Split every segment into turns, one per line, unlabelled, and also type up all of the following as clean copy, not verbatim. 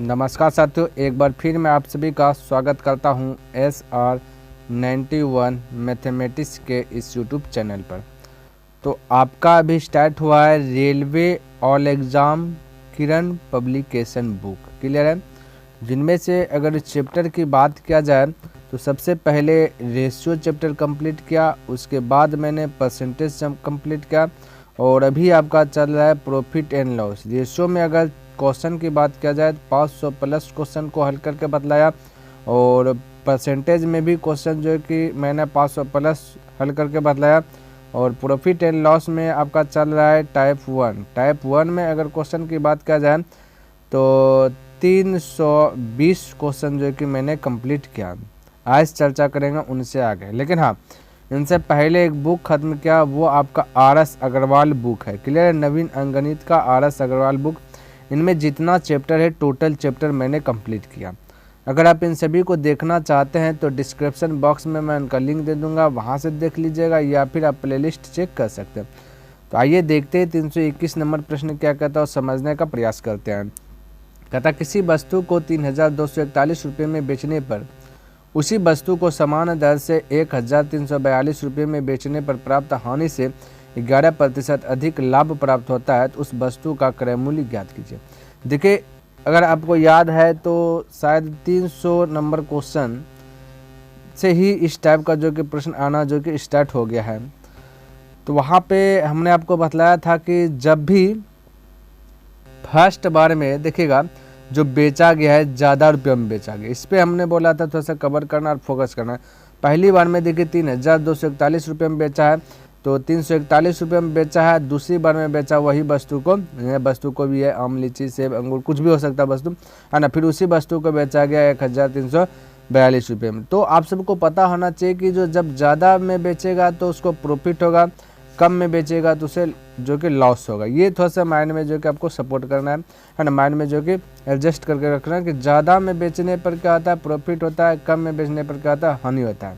नमस्कार साथियों, एक बार फिर मैं आप सभी का स्वागत करता हूं SR91 मैथमेटिक्स के इस यूट्यूब चैनल पर। तो आपका अभी स्टार्ट हुआ है रेलवे ऑल एग्ज़ाम किरण पब्लिकेशन बुक, क्लियर है। जिनमें से अगर चैप्टर की बात किया जाए तो सबसे पहले रेशियो चैप्टर कंप्लीट किया, उसके बाद मैंने परसेंटेज कंप्लीट किया और अभी आपका चल रहा है प्रॉफिट एंड लॉस। रेशियो में अगर क्वेश्चन की बात किया जाए तो 500 प्लस क्वेश्चन को हल करके बतलाया और परसेंटेज में भी क्वेश्चन जो है कि मैंने 500 प्लस हल करके बतलाया। और प्रॉफिट एंड लॉस में आपका चल रहा है टाइप वन में अगर क्वेश्चन की बात किया जाए तो 320 क्वेश्चन जो है कि मैंने कंप्लीट किया। आज चर्चा करेंगे उनसे आगे, लेकिन हाँ इनसे पहले एक बुक खत्म किया, वो आपका RS अग्रवाल बुक है, क्लियर है। नवीन अंगणित का RS अग्रवाल बुक, इनमें जितना चैप्टर है टोटल चैप्टर मैंने कंप्लीट किया। अगर आप इन सभी को देखना चाहते हैं तो डिस्क्रिप्शन बॉक्स में मैं उनका लिंक दे दूंगा, वहां से देख लीजिएगा या फिर आप प्लेलिस्ट चेक कर सकते हैं। तो आइए देखते हैं 321 नंबर प्रश्न क्या कहता है और समझने का प्रयास करते हैं। कहता किसी वस्तु को 3241 रुपये में बेचने पर उसी वस्तु को समान दर से 1342 रुपये में बेचने पर प्राप्त हानि से 11% अधिक लाभ प्राप्त होता है, तो उस वस्तु का क्रय मूल्य ज्ञात कीजिए। देखिए अगर आपको याद है तो शायद 300 नंबर क्वेश्चन से ही इस टाइप का जो कि प्रश्न आना जो कि स्टार्ट हो गया है। तो वहाँ पे हमने आपको बतलाया था कि जब भी फर्स्ट बार में देखिएगा जो बेचा गया है ज़्यादा रुपये में बेचा गया, इस पर हमने बोला था थोड़ा सा कवर करना और फोकस करना। पहली बार में देखिए 3241 रुपये में बेचा है, तो 341 रुपये में बेचा है। दूसरी बार में बेचा वही वस्तु को भी है, आम, लीची, सेब, अंगूर, कुछ भी हो सकता है वस्तु, है ना। फिर उसी वस्तु को बेचा गया 1342 रुपये में। तो आप सबको पता होना चाहिए कि जो जब ज़्यादा में बेचेगा तो उसको प्रॉफिट होगा, कम में बेचेगा तो उसे जो कि लॉस होगा। ये थोड़ा सा माइंड में जो कि आपको सपोर्ट करना है ना, माइंड में जो कि एडजस्ट करके रखना है कि ज़्यादा में बेचने पर क्या होता है, प्रॉफिट होता है, कम में बेचने पर क्या होता है, हानि होता है।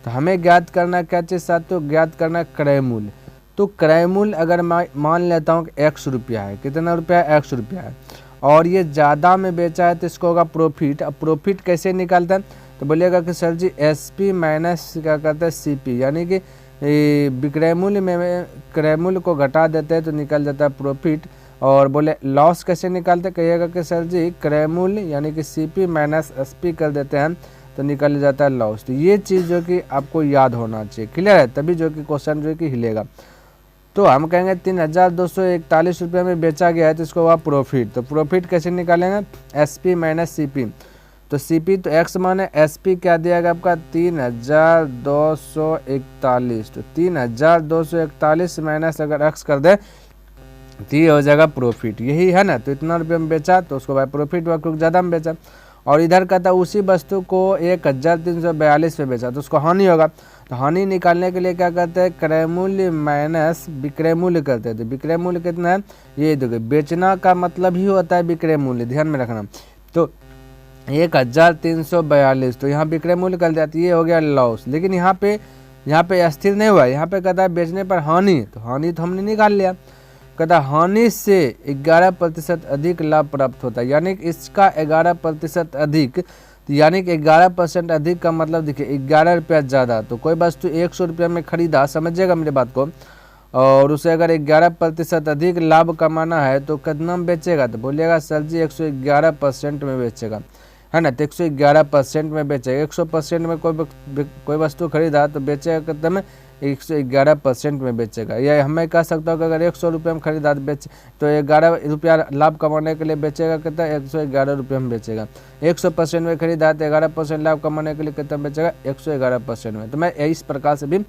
तो हमें ज्ञात करना क्या चीज़ साथियों, ज्ञात करना क्रय मूल्य। तो क्रय मूल्य अगर मैं मान लेता हूँ कि 100 रुपया है, कितना रुपया है, 100 रुपया है, और ये ज़्यादा में बेचा है तो इसको होगा प्रॉफिट। अब प्रॉफिट कैसे निकालता है, तो बोलिएगा कि सर जी SP माइनस क्या करता है CP, यानी कि विक्रय मूल्य में क्रय मूल्य को घटा देते हैं तो निकल जाता है प्रॉफिट। और बोले लॉस कैसे निकालते, कहिएगा कि सर जी क्रय मूल्य यानी कि CP माइनस SP कर देते हैं तो निकल जाता है लॉस। तो ये चीज़ जो कि आपको याद होना चाहिए, क्लियर है, तभी जो कि क्वेश्चन जो कि हिलेगा। तो हम कहेंगे 3241 रुपये में बेचा गया है तो इसको हुआ प्रॉफिट। तो प्रॉफिट कैसे निकालेंगे, SP माइनस CP। तो CP तो x माने, SP क्या दिया गया आपका 3241। तो 3241 माइनस अगर x कर दे तो ये हो जाएगा प्रॉफिट, यही है ना। तो इतना रुपये में बेचा तो उसको भाई प्रॉफिट हुआ क्योंकि ज़्यादा में बेचा। और इधर का था उसी वस्तु को 1342 पे बेचा तो उसको हानि होगा। तो हानि निकालने के लिए क्या करते हैं, क्रय मूल्य माइनस विक्रय मूल्य करते हैं। तो विक्रय मूल्य कितना है, ये देखो, बेचना का मतलब ही होता है विक्रय मूल्य, ध्यान में रखना। तो 1342, तो यहाँ विक्रय मूल्य कर दिया, तो ये हो गया लॉस। लेकिन यहाँ पे स्थिर नहीं हुआ, यहाँ पे कहता है बेचने पर हानि, तो हानि तो हमने निकाल लिया। कहता हानि से 11% अधिक लाभ प्राप्त होता है, यानी कि इसका 11% अधिक, तो यानी कि 11% अधिक का मतलब देखिए 11 रुपया ज़्यादा। तो कोई वस्तु 100 रुपये में खरीदा, समझिएगा मेरे बात को, और उसे अगर 11% अधिक लाभ कमाना है तो कितना में बेचेगा, तो बोलिएगा सर जी 111% में बेचेगा, है ना। तो 111% में बेचेगा। 100% में कोई वस्तु खरीदा तो बेचेगा कितने में, 111% में बेचेगा। या हमें कह सकता हूँ कि अगर 100 रुपये में खरीदा तो 11 रुपया लाभ कमाने के लिए बेचेगा कितना, 111 रुपये में बेचेगा। 100% में खरीदा तो 11% लाभ कमाने के लिए कितना बेचेगा, 111% में। तो मैं इस प्रकार से भी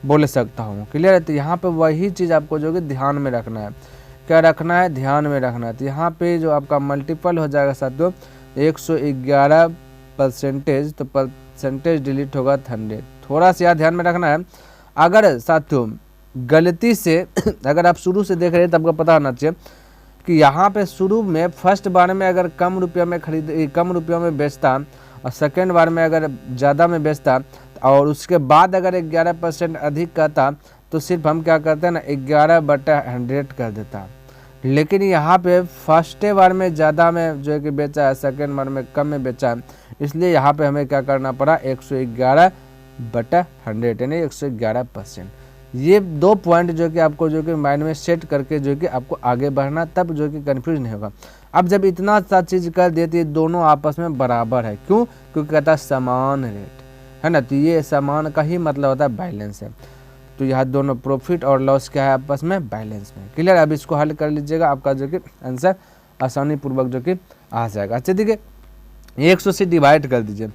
बोल सकता हूँ, क्लियर है। तो यहाँ पे वही चीज़ आपको जो कि ध्यान में रखना है, क्या रखना है, ध्यान में रखना है। तो यहाँ पे जो आपका मल्टीपल हो जाएगा साथियों 111%, तो परसेंटेज डिलीट होगा 100। थोड़ा सा यार ध्यान में रखना है। अगर साथियों गलती से अगर आप शुरू से देख रहे हैं तो आपको पता होना चाहिए कि यहाँ पे शुरू में फर्स्ट बार में अगर कम रुपया में बेचता और सेकेंड बार में अगर ज़्यादा में बेचता और उसके बाद अगर 11% अधिक कहता तो सिर्फ हम क्या करते हैं ना 11/100 कर देता। लेकिन यहाँ पे फर्स्ट बार में ज़्यादा में जो है कि बेचा है, सेकेंड बार में कम में बेचा है, इसलिए यहाँ पे हमें क्या करना पड़ा 111/100 यानी 111%। ये 2 पॉइंट जो कि आपको जो कि माइंड में सेट करके जो कि आपको आगे बढ़ना, तब जो कि कन्फ्यूज नहीं होगा। अब जब इतना सा चीज़ कर देती है दोनों आपस में बराबर है, क्यों? क्योंकि कहता है समान रेट है ना, तो ये समान का ही मतलब होता है बैलेंस है। तो यहाँ दोनों प्रॉफिट और लॉस क्या है आपस में बैलेंस में। क्लियर? अब इसको हल कर लीजिएगा, आपका जो कि आंसर आसानी पूर्वक जो कि आ जाएगा। अच्छा देखिए 100 से डिवाइड कर दीजिए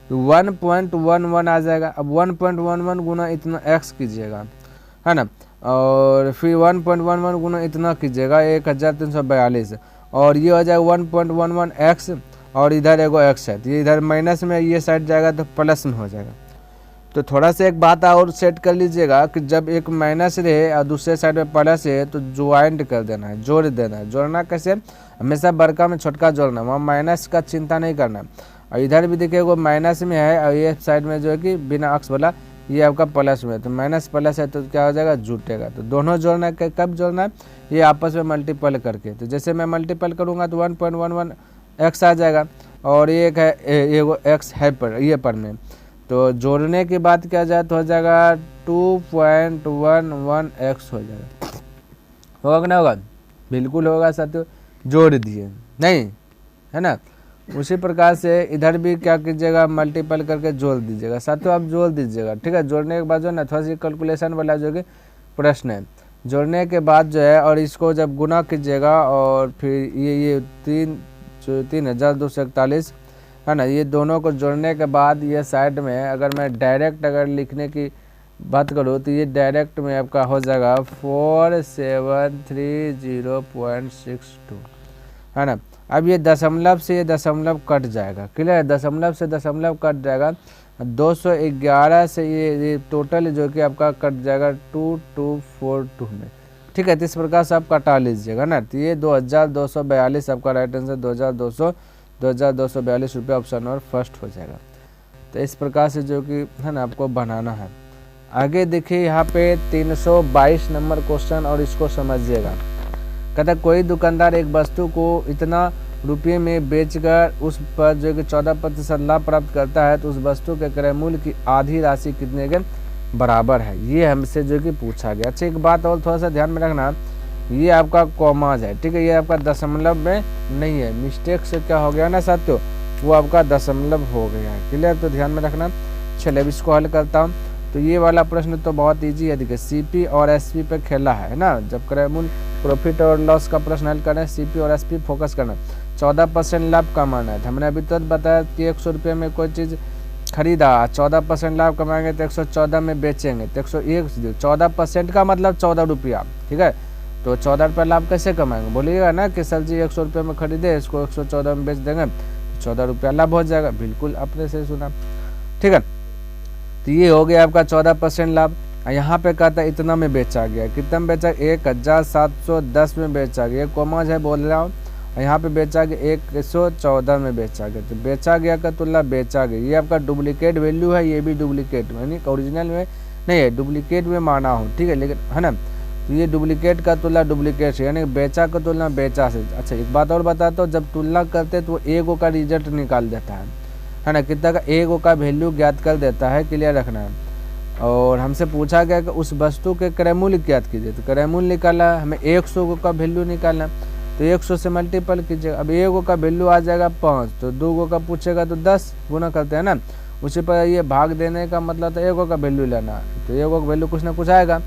तो 1.11 आ जाएगा। अब 1.11 गुना इतना x कीजिएगा है ना, और फिर 1.11 गुना इतना कीजिएगा 1342, और ये हो जाएगा 1.11x, और इधर एगो x है तो ये इधर माइनस में ये साइड जाएगा तो प्लस में हो जाएगा। तो थोड़ा सा एक बात और सेट कर लीजिएगा कि जब एक माइनस रहे और दूसरे साइड में प्लस है तो ज्वाइंट कर देना है, जोड़ देना है। जोड़ना कैसे? हमेशा बड़का में छोटका जोड़ना, वहाँ माइनस का चिंता नहीं करना। और इधर भी देखिए वो माइनस में है और ये साइड में जो है कि बिना अक्स वाला ये आपका प्लस में है, तो माइनस प्लस है तो क्या हो जाएगा? जुटेगा। तो दोनों जोड़ना है, कब जोड़ना है? ये आपस में मल्टीपल करके। तो जैसे मैं मल्टीपल करूँगा तो 1.11 x आ जाएगा, और ये एक है ये एक्स है पर ये पर में, तो जोड़ने के बाद क्या जाए तो हो जाएगा 2.11x हो जाएगा। होगा कि नहीं होगा? बिल्कुल होगा साथियों, जोड़ दिए नहीं है ना। उसी प्रकार से इधर भी क्या कीजिएगा? मल्टीपल करके जोड़ दीजिएगा साथियों, आप जोड़ दीजिएगा। ठीक है, जोड़ने के बाद जो है ना थोड़ा सी कैलकुलेशन वाला जो कि प्रश्न है, जोड़ने के बाद जो है और इसको जब गुना कीजिएगा और फिर ये 3241 है ना, ये दोनों को जोड़ने के बाद ये साइड में अगर मैं डायरेक्ट अगर लिखने की बात करूँ तो ये डायरेक्ट में आपका हो जाएगा 4730.62 है ना। अब ये दशमलव से ये दशमलव कट जाएगा। क्लियर है? दशमलव से दशमलव कट जाएगा, 211 से ये टोटल जो कि आपका कट जाएगा 2242 में। ठीक है, तो इस प्रकार से आप कटा लीजिएगा ना। तो ये 2242 आपका राइट आंसर 2242 रुपये ऑप्शन और फर्स्ट हो जाएगा। तो इस प्रकार से जो कि है ना आपको बनाना है। आगे देखिए यहाँ पे 322 नंबर क्वेश्चन, और इसको समझिएगा। कहता कोई दुकानदार एक वस्तु को इतना रुपये में बेचकर उस पर जो कि 14% लाभ प्राप्त करता है, तो उस वस्तु के क्रय मूल्य की आधी राशि कितने के बराबर है, ये हमसे जो कि पूछा गया। अच्छा एक बात और थोड़ा सा ध्यान में रखना, ये आपका कॉमाज है। ठीक है, ये आपका दशमलव में नहीं है, मिस्टेक से क्या हो गया ना साथियों, वो आपका दशमलव हो गया है। क्लियर? तो ध्यान में रखना। चलिए अब इसको हल करता हूँ। तो ये वाला प्रश्न तो बहुत ईजी है। देखिए सीपी और एसपी पे खेला है ना, जब क्रय मूल्य प्रॉफिट और लॉस का प्रश्न हल करना है, सीपी और एसपी फोकस करना। 14% लाभ कमाना है। हमने अभी तुरंत बताया कि 100 रुपये में कोई चीज़ खरीदा, 14% लाभ कमाएंगे तो 114 में बेचेंगे तो 101। 14% का मतलब 14 रुपया। ठीक है, तो 14 रुपये लाभ कैसे कमाएंगे? बोलिएगा ना कि सर जी 100 रुपये में खरीदे, इसको 114 में बेच देंगे तो 14 रुपया लाभ हो जाएगा। बिल्कुल आपने से सुना। ठीक है, तो ये हो गया आपका 14% लाभ। यहाँ पे कहता है इतना में बेचा गया, कितना में बेचा? 1710 में बेचा गया। कॉमर्स है बोल रहा हूँ। यहाँ पे बेचा गया 114 में बेचा गया। तो बेचा गया का तुलना बेचा गया, ये आपका डुप्लीकेट वैल्यू है, ये भी डुप्लीकेट यानी ओरिजिनल में नहीं है, डुप्लीकेट में माना हो। ठीक है, लेकिन है ना, तो ये डुप्लीकेट का तुलना डुप्लीकेट से, यानी बेचा का तुलना बेचा से। अच्छा एक बात और बताता हूँ, जब तुलना करते तो एगो का रिजल्ट निकाल देता है ना, कितना का? एगो का वैल्यू ज्ञात कर देता है। क्लियर रखना है। और हमसे पूछा गया कि उस वस्तु के क्रय मूल्य ज्ञात कीजिए, तो क्रय मूल्य निकाला हमें 100 का वैल्यू निकालना, तो 100 से मल्टीपल कीजिएगा। अब एगो का वैल्यू आ जाएगा 5, तो 2 का पूछेगा तो 10 गुना करते हैं ना, उसी पर ये भाग देने का मतलब तो एगो का वैल्यू लेना, तो एगो का वैल्यू कुछ ना कुछ आएगा।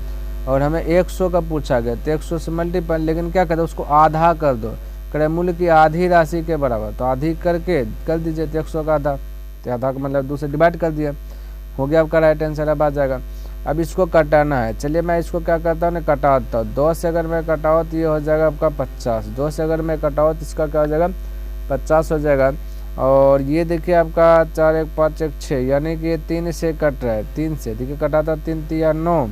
और हमें 100 का पूछा गया तो 100 से मल्टीपल, लेकिन क्या करते उसको आधा कर दो, क्रय मूल्य की आधी राशि के बराबर, तो आधी करके कर दीजिए, तो 100 का आधा, तो आधा का मतलब 2 से डिवाइड कर दिया, हो गया आपका राइट आंसर। अब आ जाएगा। अब इसको कटाना है। चलिए मैं इसको क्या करता हूँ, कटाता हूँ। 2 से अगर मैं कटाओ तो ये हो जाएगा आपका 50। 2 से अगर मैं कटाओ तो इसका क्या हो जाएगा? 50 हो जाएगा। और ये देखिए आपका 4 1 5 1 6, यानी कि ये 3 से कट रहा है। 3 से देखिए कटाता, 3 3 9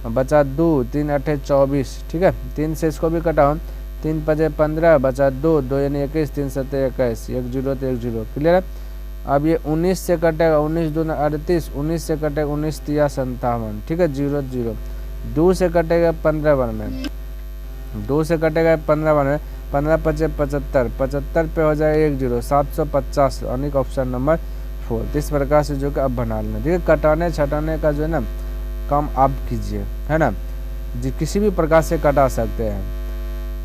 बचा 2, 3 8 24। ठीक है, 3 से इसको भी कटाओ, 3 5 15 बचा 2 2 यानी 21, 3 7 21, 1 0 तो 1 0। क्लियर है? अब ये 19 से कटेगा, 19 दूना 38, 19 से कटेगा 19 तिया 57। ठीक है, 0 0। 2 से कटेगा 15 बार में, 2 से कटेगा 15 बनवे, 15 पचे 75, 75 पे हो जाए 1 जीरो, 750 यानी कि ऑप्शन नंबर 4। इस प्रकार से जो कि अब बना लेना। देखिए कटाने छटाने का जो है ना काम आप कीजिए, है ना, जी किसी भी प्रकार से कटा सकते हैं,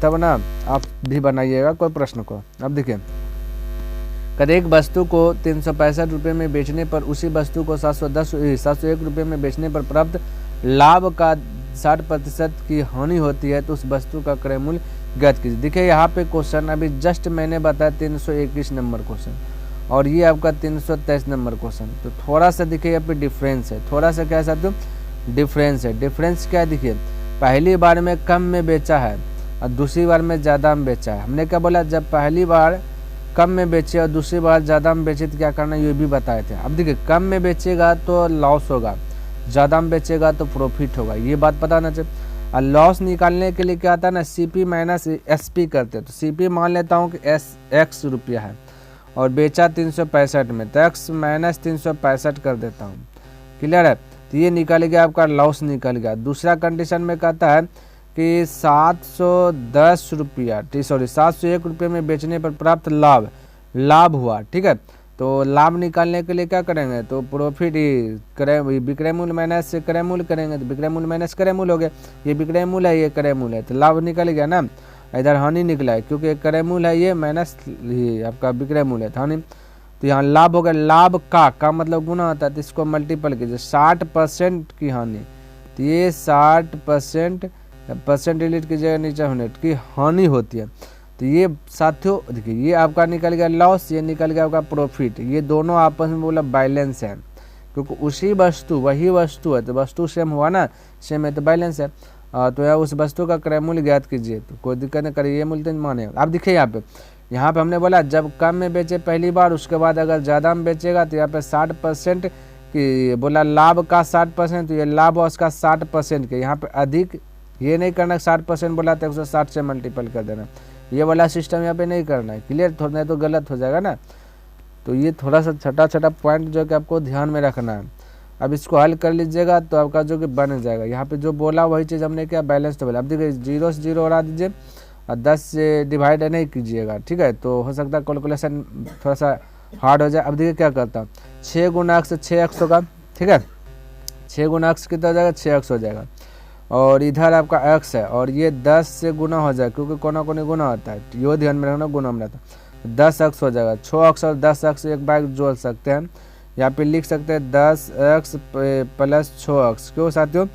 तब ना आप भी बनाइएगा कोई प्रश्न को। अब देखिए कभी एक वस्तु को 365 रुपये में बेचने पर उसी वस्तु को 701 रुपये में बेचने पर प्राप्त लाभ का 60% की हानि होती है तो उस वस्तु का क्रय मूल्य ज्ञात कीजिए। देखिए यहाँ पे क्वेश्चन अभी जस्ट मैंने बताया 321 नंबर क्वेश्चन और ये आपका 323 नंबर क्वेश्चन, तो थोड़ा सा देखिए यहाँ पे डिफरेंस है, थोड़ा सा क्या साथियों डिफरेंस है। डिफरेंस क्या देखिए, पहली बार में कम में बेचा है और दूसरी बार में ज़्यादा में बेचा है। हमने क्या बोला, जब पहली बार कम में बेचे और दूसरी बार ज़्यादा में बेचे तो क्या करना, ये भी बताए थे। अब देखिए कम में बेचेगा तो लॉस होगा, ज़्यादा में बेचेगा तो प्रॉफिट होगा, ये बात पता ना चाहिए। और लॉस निकालने के लिए क्या आता है ना, CP माइनस SP करते हैं। तो CP मान लेता हूँ कि X रुपया है और बेचा 365 में, तो X माइनस 365 कर देता हूँ। क्लियर है, तो ये निकल गया आपका लॉस निकल गया। दूसरा कंडीशन में कहता है कि 710 रुपया 701 रुपये में बेचने पर प्राप्त लाभ हुआ। ठीक है, तो लाभ निकालने के लिए क्या करेंगे, तो प्रॉफिट विक्रय मूल्य माइनस से क्रय मूल्य करेंगे, तो विक्रय मूल्य माइनस क्रय मूल्य हो गया। ये विक्रय मूल्य है, ये क्रय मूल्य है, तो लाभ निकल गया ना, इधर हानि निकला है क्योंकि क्रय मूल्य है ये माइनस आपका विक्रय मूल्य है हानि, तो यहाँ लाभ हो गया। लाभ का मतलब गुना होता है, तो इसको मल्टीपल कीजिए, 60% की हानि, तो ये 60% डिलीट कीजिएगा नीचे 100 की हानि होती है। तो ये साथियों देखिए ये आपका निकल गया लॉस, ये निकल गया आपका प्रॉफिट, ये दोनों आपस में बोला बैलेंस है क्योंकि उसी वस्तु वही वस्तु है, तो वस्तु सेम हुआ ना, सेम है तो बैलेंस है। तो यार उस वस्तु का क्रय मूल्य ज्ञात कीजिए, तो कोई दिक्कत नहीं करिए, ये मूल्य तो माने। अब देखिए यहाँ पे हमने बोला जब कम में बेचे पहली बार, उसके बाद अगर ज़्यादा में बेचेगा तो यहाँ पे 60% की बोला लाभ का 60%, तो ये लाभ और उसका 60% के, यहाँ पे अधिक ये नहीं करना, 60% बोला तो 160 से मल्टीपल कर देना, ये वाला सिस्टम यहाँ पे नहीं करना है। क्लियर, थोड़ा नहीं तो गलत हो जाएगा ना। तो ये थोड़ा सा छोटा पॉइंट जो कि आपको ध्यान में रखना है। अब इसको हल कर लीजिएगा तो आपका जो कि बन जाएगा। यहाँ पे जो बोला वही चीज़ हमने क्या बैलेंस तो बोला। अब देखिए 0 से 0 हटा दीजिए और 10 से डिवाइड नहीं कीजिएगा, ठीक है, तो हो सकता है कैलकुलेशन थोड़ा सा हार्ड हो जाए। अब देखिए क्या करता हूँ, 6 गुना x 6x होगा, ठीक है, 6 गुना x कितना हो जाएगा, 6x हो जाएगा, और इधर आपका x है और ये 10 से गुना हो जाएगा क्योंकि कोना कोने गुना होता है, यो ध्यान में रखना, गुना में रहता है, 10x हो जाएगा। 6x और 10x एक बार जोड़ सकते हैं, यहाँ पे लिख सकते हैं 10x प्लस 6x। क्यों साथियों,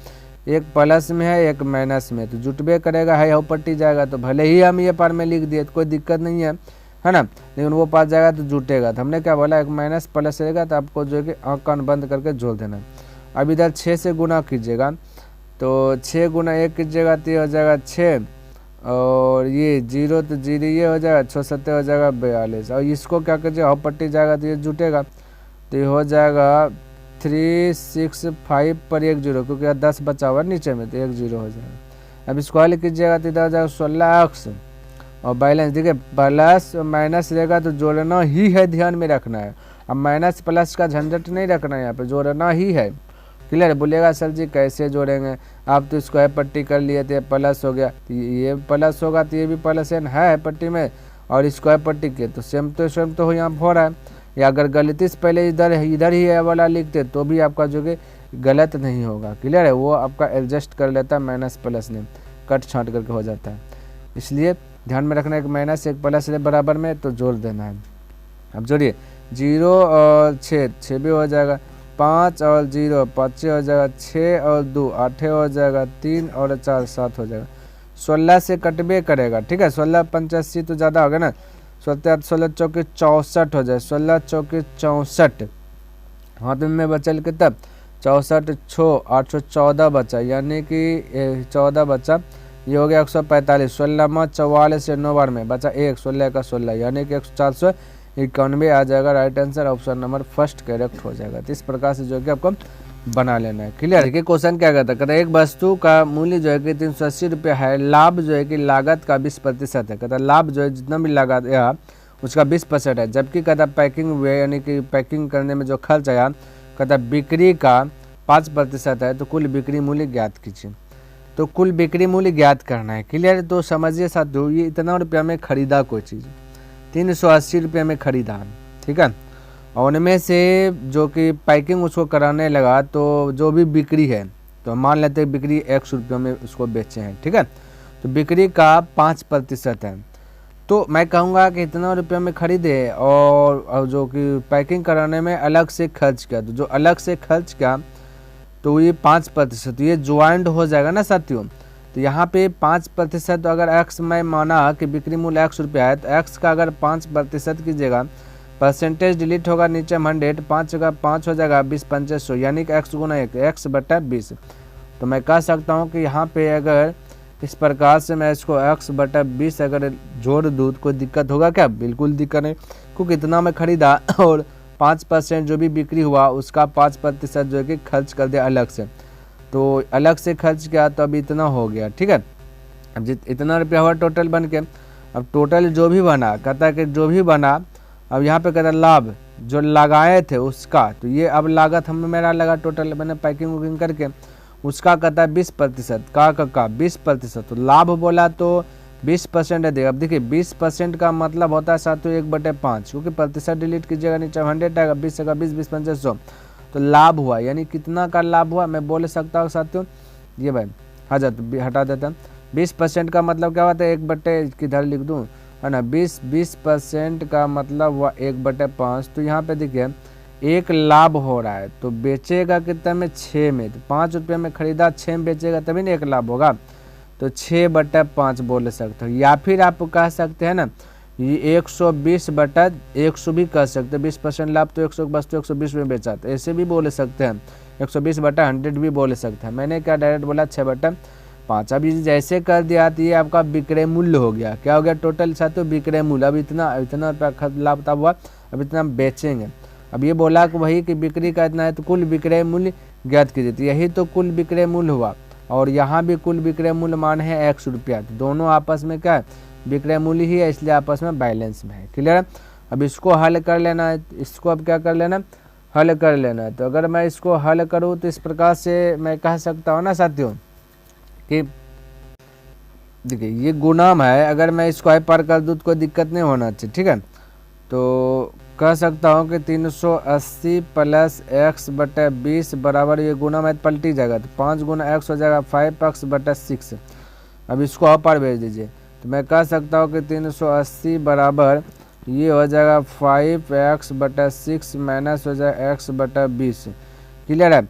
एक प्लस में है एक माइनस में, तो जुटबे करेगा, है यहाँ पट्टी जाएगा, तो भले ही हम ये पार में लिख दिए तो कोई दिक्कत नहीं है ना, लेकिन वो पास जाएगा तो जुटेगा। तो हमने क्या बोला, एक माइनस प्लस रहेगा तो आपको जो है कि आँख कान बंद करके जोड़ देना। अब इधर 6 से गुना कीजिएगा, तो 6 गुना 1 कीजिएगा तो ये हो जाएगा 6, और ये 0 तो 0 ये हो जाएगा, 6 7 हो जाएगा 42, और इसको क्या कीजिएगा हाफ पट्टी जाएगा तो ये जुटेगा, तो ये हो जाएगा 365 पर 1 0, क्योंकि यहाँ 10 बचा हुआ नीचे में, तो 1 0 हो जाएगा। अब इसको हल कीजिएगा तो इधर हो जाएगा 16x, और बैलेंस देखिए प्लस माइनस रहेगा तो जोड़ना ही है, ध्यान में रखना है। अब माइनस प्लस का झंझट नहीं रखना है, यहाँ पे जोड़ना ही है। क्लियर, बोलिएगा सर जी कैसे जोड़ेंगे, आप तो इसको है पट्टी कर लिए थे, प्लस हो गया, तो ये प्लस होगा तो ये भी प्लस है पट्टी में, और इसको है पट्टी के, तो सेम तो यहाँ हो रहा है। या अगर गलती से पहले इधर ही है वाला लिखते तो भी आपका जो कि गलत नहीं होगा। क्लियर है, वो आपका एडजस्ट कर लेता है, माइनस प्लस ने कट छाँट करके हो जाता है, इसलिए ध्यान में रखना, एक माइनस एक प्लस है बराबर में तो जोड़ देना है। अब जोड़िए 0 और 6 भी हो जाएगा, 5 और 0 5 हो जाएगा, 6 और 2 8 हो जाएगा, 3 और 4 7 हो जाएगा। 16 से कटबे करेगा, ठीक है, 16 85 तो ज़्यादा होगा ना, 16 चौके 64 हो जाए, 16 चौके 64, हाथ में बचल के तब 64 6 814 बचा, यानी कि 14 बचा, ये हो गया 145। 16 में 44 से 9 बार में बचा 1, 16 का 16, यानी कि 491 आ जाएगा। Right answer option number first correct हो जाएगा। तो इस प्रकार से जो कि आपको बना लेना है। क्लियर है कि क्वेश्चन क्या कहता है, कहता है एक वस्तु का मूल्य जो है कि 380 रुपये है, लाभ जो है कि लागत का 20% है। कहता है लाभ जो है जितना भी लागत है उसका 20% है, जबकि कहता है पैकिंग वे यानी कि पैकिंग करने में जो खर्च आया कहता है बिक्री का 5% है, तो कुल बिक्री मूल्य ज्ञात कीजिए। तो कुल बिक्री मूल्य ज्ञात करना है। क्लियर? तो समझिए साथियों, ये इतना रुपया में खरीदा कोई चीज़, 380 रुपये में खरीदा, ठीक है। और उनमें से जो कि पैकिंग उसको कराने लगा, तो जो भी बिक्री है, तो मान लेते हैं बिक्री 100 रुपये में उसको बेचे हैं, ठीक है। तो बिक्री का 5% है, तो मैं कहूँगा कि इतना रुपये में खरीदे और जो कि पैकिंग कराने में अलग से खर्च किया, तो जो अलग से खर्च किया तो ये 5%, ये ज्वाइंट हो जाएगा ना साथियों। तो यहाँ पे 5%, तो अगर एक्स मैं माना कि बिक्री मूल्य 100 रुपया है, तो एक्स का अगर 5% कीजिएगा, परसेंटेज डिलीट होगा, नीचे 100, 5 जगह 5 हो जाएगा, 20 पंचे 100, यानी कि x गुना 1, x/20। तो मैं कह सकता हूँ कि यहाँ पे अगर इस प्रकार से मैं इसको x/20 अगर जोड़ दूँ तो कोई दिक्कत होगा क्या? बिल्कुल दिक्कत नहीं, क्योंकि इतना मैं खरीदा और 5% जो भी बिक्री हुआ उसका 5% जो है कि खर्च कर दिया अलग से, तो अलग से खर्च किया तो अब इतना हो गया, ठीक है। अब इतना रुपया हुआ टोटल बन के, अब टोटल जो भी बना, कहता है कि जो भी बना, अब यहाँ पे कहता है लाभ जो लगाए थे उसका, तो ये अब लागत हम मेरा लगा टोटल मैंने पैकिंग वुकिंग करके, उसका कहता है 20%, का 20%, तो लाभ बोला तो 20% है। देखिए अब देखिए 20% का मतलब होता है साथियों 1/5, क्योंकि प्रतिशत डिलीट कीजिएगा, नीचे 100 आएगा, 20 का 20, 20 पंचे 100, तो लाभ हुआ, यानी कितना का लाभ हुआ मैं बोल सकता हूँ साथियों, ये भाई हटा देता हूँ। 20% का मतलब क्या होता है, 1 किधर लिख दूँ, है ना, 20% का मतलब हुआ 1/5, तो यहाँ पे देखिए 1 लाभ हो रहा है, तो बेचेगा कितना में, 6 में, तो 5 रुपये में खरीदा, 6 में बेचेगा तभी ना 1 लाभ होगा, तो 6/5 बोल सकते हो। या फिर आप कह सकते हैं ना ये 120/100 भी कह सकते हैं, 20% लाभ तो 100 बस तो 120 में बेचा, तो ऐसे भी बोल सकते हैं, 120/100 भी बोल सकते हैं। मैंने क्या डायरेक्ट बोला 6/5। अब ये जैसे कर दिया तो ये आपका विक्रय मूल्य हो गया, क्या हो गया टोटल साथियों, विक्रय मूल्य। अब इतना रुपया लाभ तब हुआ, अब इतना बेचेंगे। अब ये बोला कि वही कि बिक्री का इतना है, तो कुल विक्रय मूल्य ज्ञात कीजिए, तो यही तो कुल विक्रय मूल्य हुआ, और यहाँ भी कुल विक्रय मूल्य मान है 100 रुपया, तो दोनों आपस में क्या है, विक्रय मूल्य ही है, इसलिए आपस में बैलेंस में है। क्लियर है? अब इसको हल कर लेना है, इसको अब क्या कर लेना, हल कर लेना है। तो अगर मैं इसको हल करूँ तो इस प्रकार से मैं कह सकता हूँ ना साथियों कि देखिए ये गुणाम है, अगर मैं इसको आई पार कर दूँ तो कोई दिक्कत नहीं होना चाहिए, ठीक है। तो कह सकता हूँ कि 380 + x/20 बराबर, ये गुना में पलटी जाएगा, तो 5 गुना x हो जाएगा 5x/6। अब इसको आप पर भेज दीजिए, तो मैं कह सकता हूँ कि 380 बराबर ये हो जाएगा 5x/6 माइनस हो जाएगा x/20। क्लियर है?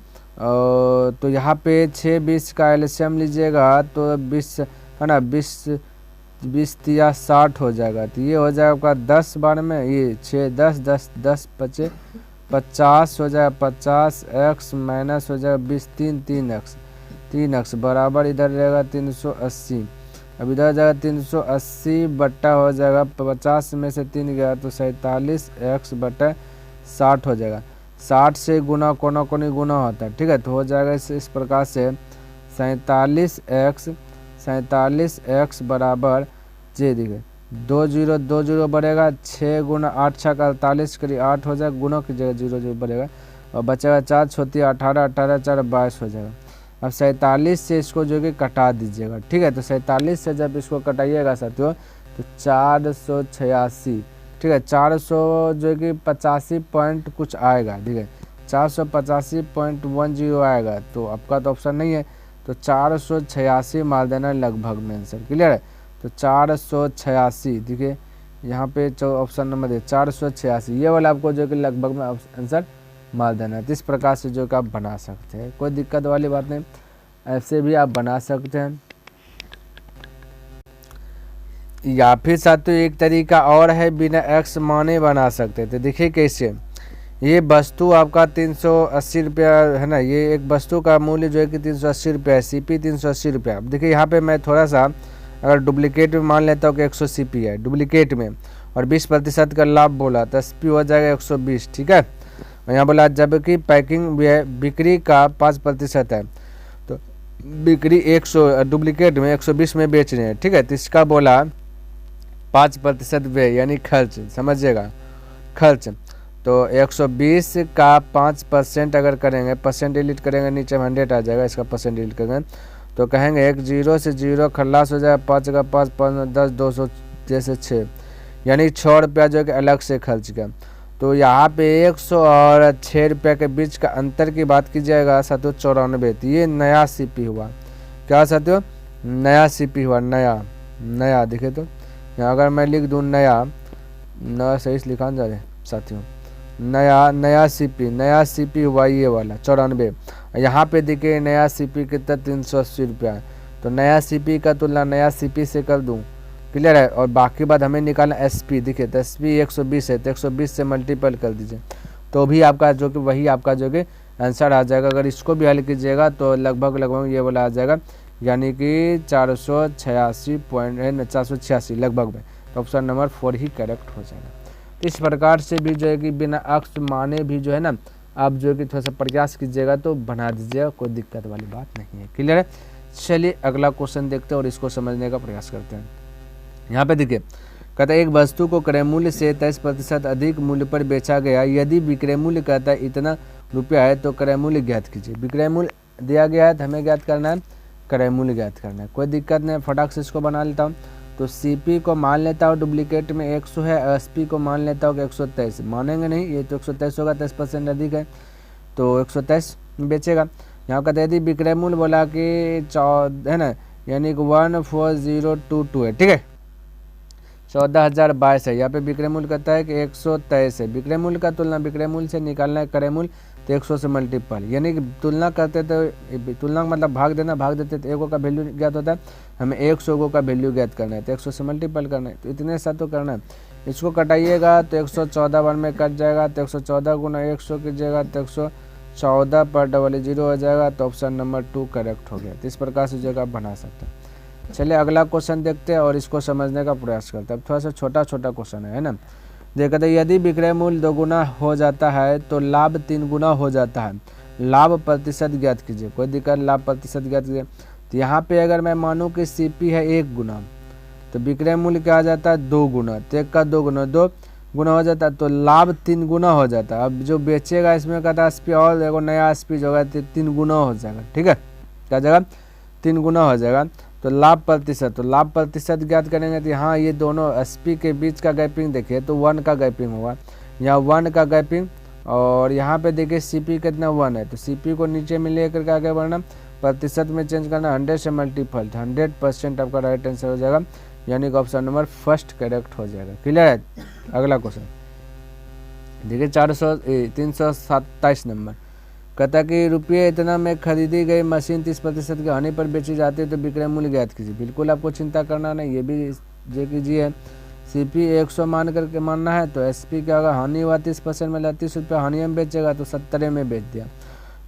तो यहाँ पे 6 20 का एलसीएम लीजिएगा तो 20 है ना, 20 तिया 60 हो जाएगा, तो ये हो जाएगा आपका 10 बार में, ये 6 10 10 10 25 50 हो जाएगा, 50x माइनस हो जाएगा 20 3x बराबर इधर रहेगा 380। अब इधर जाएगा 380 बट्टा हो जाएगा 50 में से 3 गया तो 47x/60 हो जाएगा। 60 से गुना कोना कोनी गुना होता है, ठीक है, तो हो जाएगा इस प्रकार से 47x बराबर जे देखिए 20 बढ़ेगा, 6 गुना 8 6 का 48 करिए 8 हो जाएगा, गुना की जगह 0 बढ़ेगा और बचेगा 4 छोटी 18 18 4 22 हो जाएगा। अब 47 से इसको जो कि कटा दीजिएगा, ठीक है। तो 47 से जब इसको कटाइएगा साथियों तो 486, ठीक है, 400 जो कि 85 पॉइंट कुछ आएगा, ठीक है, 485.10 आएगा, तो आपका तो ऑप्शन नहीं है, तो 486 मार देना लगभग में आंसर। क्लियर है? तो 486 देखिए यहाँ पे ऑप्शन नंबर दे 486, ये वाला आपको जो कि लगभग में आंसर मार देना है। तो इस प्रकार से जो कि आप बना सकते हैं, कोई दिक्कत वाली बात नहीं, ऐसे भी आप बना सकते हैं। या फिर साथियों एक तरीका और है, बिना एक्स माने बना सकते थे। देखिए कैसे, ये वस्तु आपका 380 रुपया है ना, ये एक वस्तु का मूल्य जो है कि 380 रुपया है, CP 380 रुपया। अब देखिए यहाँ पे मैं थोड़ा सा अगर डुप्लीकेट में मान लेता हूँ कि 100 CP है डुप्लीकेट में, और 20% का लाभ बोला तो SP हो जाएगा 120, ठीक है। और यहाँ बोला जबकि पैकिंग बिक्री का 5% है, तो बिक्री 100 डुप्लीकेट में 120 में बेच रहे हैं, ठीक है। तो इसका बोला 5% व्यय यानी खर्च, समझिएगा खर्च। तो 120 का 5% अगर करेंगे, परसेंट डिलीट करेंगे नीचे 100 आ जाएगा, इसका परसेंट डिलीट करेंगे तो कहेंगे एक 0 से 0 खल्लास हो जाए, 5 का 5, 5 10, 200 जैसे 6, यानी 6 रुपया जो कि अलग से खर्च किया। तो यहाँ पे 100 और 6 रुपये के बीच का अंतर की बात की जाएगा साथियों 94। तो ये नया सीपी हुआ, क्या साथियों, नया सीपी हुआ, नया देखे तो यहाँ अगर मैं लिख दूँ नया सही से लिखा जा रहे साथियों, नया सीपी हुआ ये वाला 94। यहाँ पे देखिए नया सीपी कितना 380 रुपया है। तो नया सीपी का तुलना नया सीपी से कर दूँ, क्लियर है। और बाकी बात हमें निकालना एसपी, देखिए तो एसपी 120 है, तो 120 से मल्टीपल कर दीजिए, तो भी आपका जो कि वही आपका जो कि आंसर आ जाएगा। अगर इसको भी हल कीजिएगा तो लगभग ये वाला आ जाएगा, यानी कि 486 लगभग में। तो ऑप्शन नंबर 4 ही करेक्ट हो जाएगा। इस प्रकार से भी जो है कि बिना अक्स माने भी जो है ना, आप जो है कि थोड़ा सा प्रयास कीजिएगा तो बना दीजिएगा, कोई दिक्कत वाली बात नहीं है, क्लियर है। चलिए अगला क्वेश्चन देखते हैं और इसको समझने का प्रयास करते हैं। यहाँ पे देखिए कहता है एक वस्तु को क्रय मूल्य से 23% अधिक मूल्य पर बेचा गया, यदि विक्रय मूल्य कहता है इतना रुपया है तो क्रय मूल्य ज्ञात कीजिए। विक्रय मूल्य दिया गया है तो हमें ज्ञात करना है, क्रय मूल्य ज्ञात करना है, कोई दिक्कत नहीं, फटाक से इसको बना लेता हूँ। तो सीपी को मान लेता हूँ डुप्लीकेट में 100 है, एसपी को मान लेता हूँ कि 123, मानेंगे नहीं, ये तो 123 होगा, 23% अधिक है तो 123 बेचेगा। यहाँ कहते यदि विक्रय मूल्य बोला कि 14 है ना, यानी कि 14022 है, ठीक है, 14,022 है। यहाँ पे विक्रय मूल्य कहता है कि 123 है। विक्रय मूल्य का तुलना विक्रय मूल्य से निकालना है क्रय मूल्य, तो 100 से मल्टीपल, यानी कि तुलना करते तो तुलना मतलब भाग देते तो एगो का वैल्यू ज्ञात होता है, हमें 100 का वैल्यू ज्ञात करना है तो 100 से मल्टीपल करना है, तो इतने साथ तो करना है। इसको कटाइएगा तो 114 बार में कट जाएगा, तो 114 गुना 100 कीजिएगा तो 114 पर डबल 0 हो जाएगा, तो ऑप्शन नंबर 2 करेक्ट हो गया। तो इस प्रकार से जगह आप बना सकते हैं। चलिए अगला क्वेश्चन देखते हैं और इसको समझने का प्रयास करते हैं। अब थोड़ा सा छोटा क्वेश्चन है ना। देखते हैं यदि विक्रय मूल्य 2 गुना हो जाता है तो लाभ 3 गुना हो जाता है, लाभ प्रतिशत ज्ञात कीजिए। कोई दिक्कत, लाभ प्रतिशत ज्ञात कीजिए। तो यहाँ पे अगर मैं मानूँ कि सीपी है 1 गुना, तो विक्रय मूल्य क्या आ जाता है 2 गुना, तो 1 का 2 गुना हो जाता है, तो लाभ 3 गुना हो जाता है। अब जो बेचेगा इसमें कहता है एसपी और देखो नया एसपी जो है 3 गुना हो जाएगा, ठीक है, क्या जगह 3 गुना हो जाएगा। तो लाभ प्रतिशत ज्ञात करेंगे तो यहाँ ये दोनों एसपी के बीच का गैपिंग देखिए तो 1 का गैपिंग होगा, यहाँ 1 का गैपिंग, और यहाँ पे देखिए सीपी कितना 1 है, तो सीपी को नीचे में लेकर के आगे बढ़ना, प्रतिशत में चेंज करना, 100 से मल्टीपल, 100% आपका राइट आंसर हो जाएगा, यानी कि ऑप्शन नंबर 1 करेक्ट हो जाएगा, क्लियर है। अगला क्वेश्चन देखिए 327 नंबर कहता कि रुपये इतना में खरीदी गई मशीन 30% की हानि पर बेची जाती है तो विक्रय मूल्य ज्ञात कीजिए। बिल्कुल आपको चिंता करना नहीं, ये भी जो कीजिए सीपी 100 मान करके मानना है, तो एसपी क्या होगा, हानि हुआ 30% में 30 रुपये हानि में बेचेगा तो 70 में बेच दिया।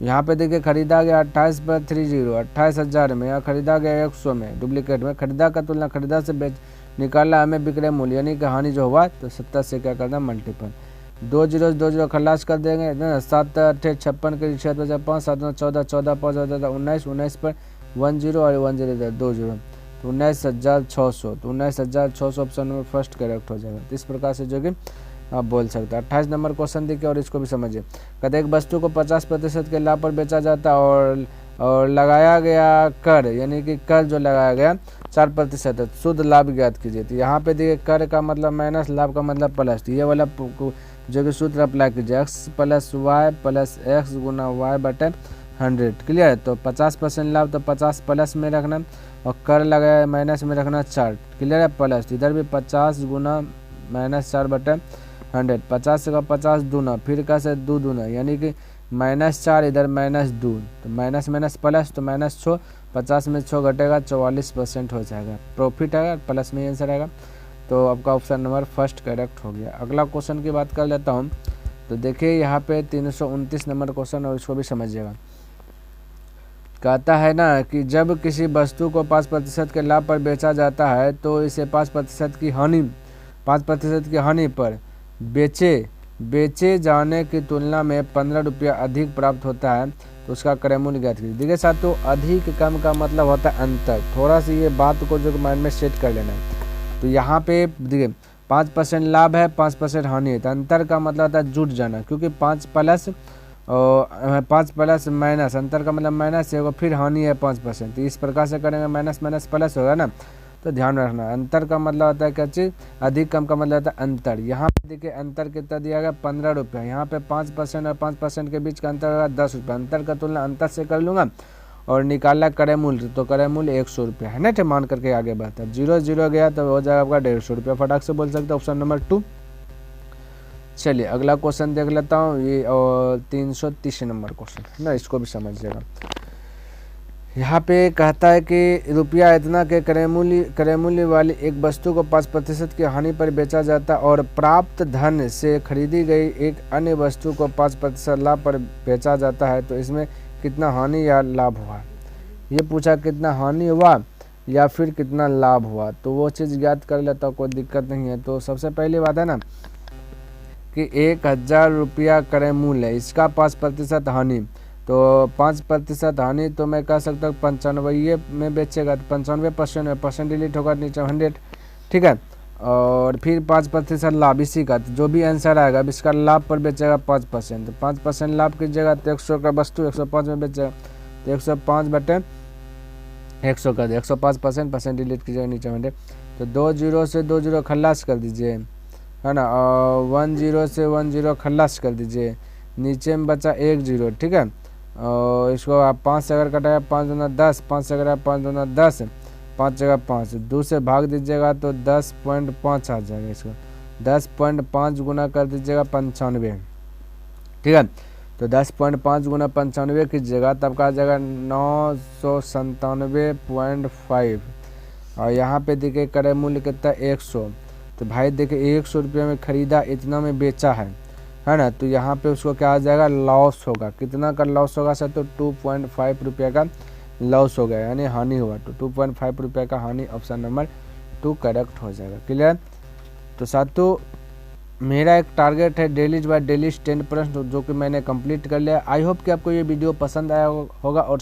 यहाँ पे देखिए खरीदा गया 28 पर 30 28,000 में, यहाँ खरीदा गया 100 में डुप्लीकेट में, खरीदा का तुलना खरीदा से बेच निकाला हमें विक्रय मूल्य, यानी कि हानि जो हुआ तो 70 से क्या करना मल्टीपल, 2 0 खलास कर देंगे ना, 7 8 56 के 6 5 7 14 14 5 19 पर 1 0 और 1 0 2 0, तो 19,600, तो 19,600 ऑप्शन नंबर 1 करेक्ट हो जाएगा। तो इस प्रकार से जो कि आप बोल सकते हैं। 28 नंबर क्वेश्चन देखिए और इसको भी समझिए। कहते एक वस्तु को 50% के लाभ पर बेचा जाता है और लगाया गया कर, यानी कि कर जो लगाया गया 4% है, शुद्ध लाभ ज्ञात कीजिए। तो यहाँ पे देखिए कर का मतलब माइनस, लाभ का मतलब प्लस, ये वाला जो कि सूत्र अप्लाई कीजिए, x + y + x गुना y बटे 100, क्लियर है। तो 50% लाभ तो 50 प्लस में रखना और कर लगाया माइनस में रखना 4, क्लियर है, प्लस इधर भी 50 गुना -4 बटे 100, 50 का 50 दूना, फिर का से 2 दूना, यानी कि -4 इधर -2, तो माइनस प्लस तो -6, 50 में 6 घटेगा 44% हो जाएगा, प्रॉफिट आएगा, प्लस में आंसर आएगा। तो आपका ऑप्शन नंबर 1 करेक्ट हो गया। अगला क्वेश्चन की बात कर लेता हूँ। तो देखिए यहाँ पे 329 नंबर क्वेश्चन और इसको भी समझिएगा। कहता है ना कि जब किसी वस्तु को 5% के लाभ पर बेचा जाता है तो इसे 5% की हानि पर बेचे जाने की तुलना में 15 रुपया अधिक प्राप्त होता है, तो उसका क्रय मूल्य ज्ञात कीजिए। देखिए साथियों, अधिक कम का मतलब होता है अंतर, थोड़ा सा ये बात को जो माइंड में सेट कर लेना है। तो यहाँ पे देखिए 5% लाभ है 5% हानि है, तो अंतर का मतलब होता है जुट जाना, क्योंकि 5 प्लस और 5 प्लस माइनस, अंतर का मतलब माइनस है, फिर हानि है 5%। तो इस प्रकार से करेंगे, माइनस माइनस प्लस होगा ना, तो ध्यान रखना। अंतर का मतलब होता है क्या चीज़, अधिक कम का मतलब होता है अंतर। यहाँ पे देखिए अंतर कितना दिया गया, 15 रुपये। यहाँ पे 5% और 5% के बीच का अंतर होगा 10 रुपये। अंतर का तुलना अंतर से कर लूँगा और निकाला क्रय मूल्य, तो क्रय मूल्य 100 रुपये है ना। मान करके आगे बढ़ता है, 0 0 गया तो हो जाएगा आपका 150 रुपये। फटाक से बोल सकते हैं ऑप्शन नंबर 2। चलिए अगला क्वेश्चन देख लेता हूँ, ये 330 नंबर क्वेश्चन है ना, इसको भी समझिएगा। यहाँ पे कहता है कि रुपया इतना के क्रय मूल्य वाली एक वस्तु को 5% की हानि पर बेचा जाता है और प्राप्त धन से खरीदी गई एक अन्य वस्तु को 5% लाभ पर बेचा जाता है, तो इसमें कितना हानि या लाभ हुआ। ये पूछा कितना हानि हुआ या फिर कितना लाभ हुआ, तो वो चीज़ याद कर लेता हूँ, कोई दिक्कत नहीं है। तो सबसे पहली बात है ना कि 1000 रुपया क्रय मूल्य है, इसका 5% हानि, तो 5% हानि तो मैं कह सकता हूँ 95 में बेचेगा, तो 95% डिलीट होगा, नीचे 100, ठीक है। और फिर 5% लाभ इसी का, तो जो भी आंसर आएगा अब इसका लाभ पर बेचेगा 5%, तो 5% लाभ कीजिएगा तो 100 का वस्तु 105 में बेचेगा, तो 105/100 कर दिया, 105% डिलीट कीजिएगा, नीचे 100। तो 2 0 से 2 0 खल्लास कर दीजिए, है ना, और 1 0 से 1 0 खल्लास कर दीजिए, नीचे में बचा 1 0, ठीक है। और इसको आप 5 से अगर कटाया 5 दूना 10, 5 से अगर 5 दूना 10, 5 जगह 5, 2 से भाग दीजिएगा तो 10.5 आ जाएगा। इसको 10.5 गुना कर दीजिएगा 95, ठीक है। तो 10.5 गुना 95 कीजिएगा तब का आ जाएगा 997.5। और यहाँ पे देखिए क्रय मूल्य कितना 100, तो भाई देखिए 100 रुपये में खरीदा, इतना में बेचा है ना, तो यहाँ पे उसको क्या आ जाएगा, लॉस होगा। कितना का लॉस होगा सर, तो 2.5 रुपये का लॉस हो गया, यानी हानि हुआ। तो 2.5 रुपये का हानि, ऑप्शन नंबर 2 करेक्ट हो जाएगा। क्लियर। तो साथियों मेरा एक टारगेट है डेलीज बाय डेलीज 10 प्रश्न, जो कि मैंने कंप्लीट कर लिया। आई होप कि आपको ये वीडियो पसंद आया होगा और